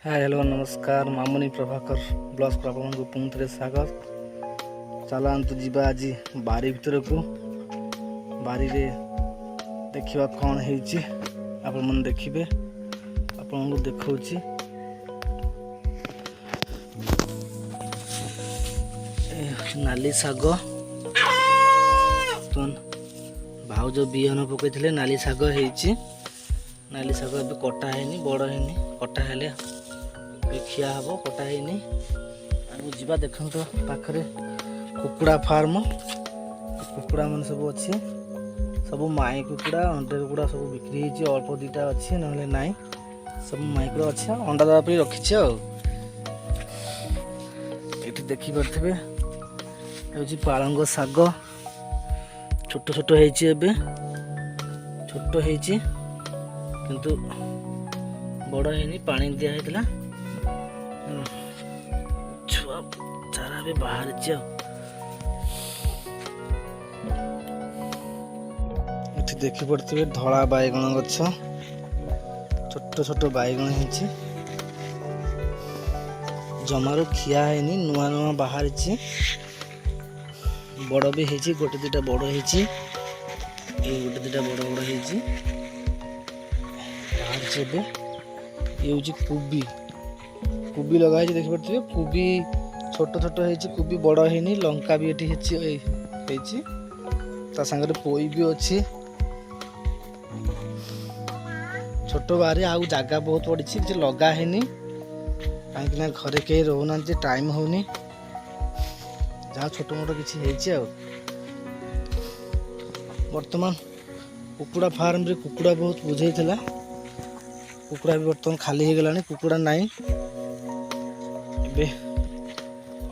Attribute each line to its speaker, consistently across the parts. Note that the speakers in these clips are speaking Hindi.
Speaker 1: हाय हेलो नमस्कार मामुनी प्रभाकर ब्लॉग्स को आपको पुणी थे स्वागत। चलांतु जीवा आज बारी भीतर को बारी रे देखिबा कौन है आपण मन देखिबे आपन को देखौची नाली शाग तुन भाउज बिहन पकईले नाली शाग है। नाली शाग अब कटा है बड़ है कटा हेले खिया हम कटा है जा देख तो पाखरे कुकुड़ा फार्म कुकुड़ा मन सब अच्छे सब माई कुकुड़ा अंडा कुकुड़ा सब बिक्री हो अल्प दीटा अच्छे ना नाई सब माई कुकुड़ा अच्छे अंडा देवाई रखी ये देखिपे हूँ पालंग शाग छोट छोट होबे छोट हो किंतु बड़ है पानी दिया है छुआ चारा भी बाहर देखी पड़े धला बैगण गछ छोट छोट बैगण है जमारू खिया है नुआ नुआ बाहर बड़ भी है गोटे दुटा बड़ है गोटे दुटा बड़ बड़ है ये हूँ कोबी कोबी लगा देखी पारे कोबी छोट छोट है कोबी बड़ है लंका भी ये सागर पोई भी अच्छी छोट बारी आउ जगह बहुत पड़ी किसी लगा है कहीं घरे कहीं रोना टाइम होनी जहाँ छोट मोट किसी बर्तमान कुकुड़ा फार्म रे कुकुड़ा बहुत बुझे कुकुड़ा भी बर्तमान खाली हो गलानी कुकुड़ा नाई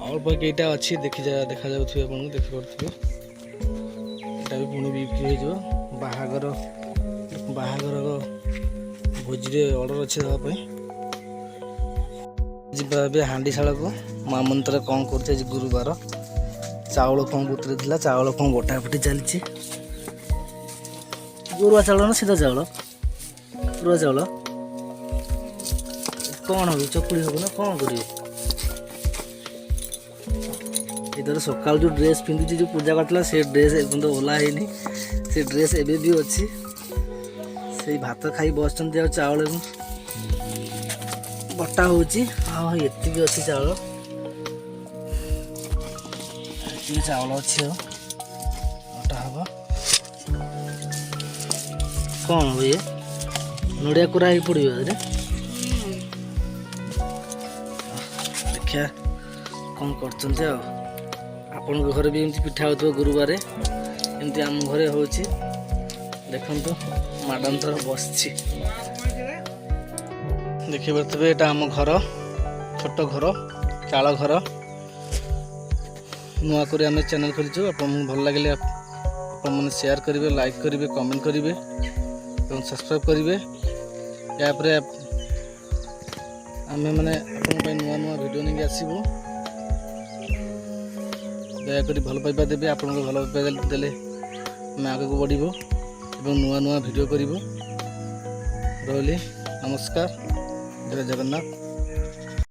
Speaker 1: अल्प कईटा अच्छी देखा जाऊ देखी पारे यहाँ भी पुणी बिक्री हो बाहागर भोजी ऑर्डर अच्छे देवाई जी हांडीशाला को माँ मंत्र कौन कर गुरुवार चाउल कौन बुतरे थी चाउल कौन गोटा फुटी चलती गुरुआ चाउल ना सीधा चाउल गुरुआ चाउल कौन हो चकुड़ी हब ना कौन कर इधर सकाल जो ड्रेस पिंधुची जो पूजा करता से ड्रेस एकदम ओला है से ड्रेस एबे भी अच्छी से भात खाई बस चाउल बटा हो एति भी अच्छी चाउल चाउल अच्छी बटा हम कौन हो ये नड़िया कोरा ही पड़ो देखा कौन कर आपण घर भी एमती पिठा हो गुरुवार एमती आम घरे हो देखो मैडम थोड़ा बस देखी पारे यहाँ आम घर छोट घर चाल घर नुआ कर आम चैनल खोलीचु आप भल लगे मैंने शेयर करेंगे लाइक करेंगे कमेंट करेंगे और सब्सक्राइब करेंगे यापर आम मैंने नुआ नुआ वीडियो नहीं आसबू दयाकोरी भल पाइबा देवे आप भल पाइबा देले आम आगे को बढ़ू और नुआ नुआ वीडियो करूँ रही नमस्कार जय जगन्नाथ।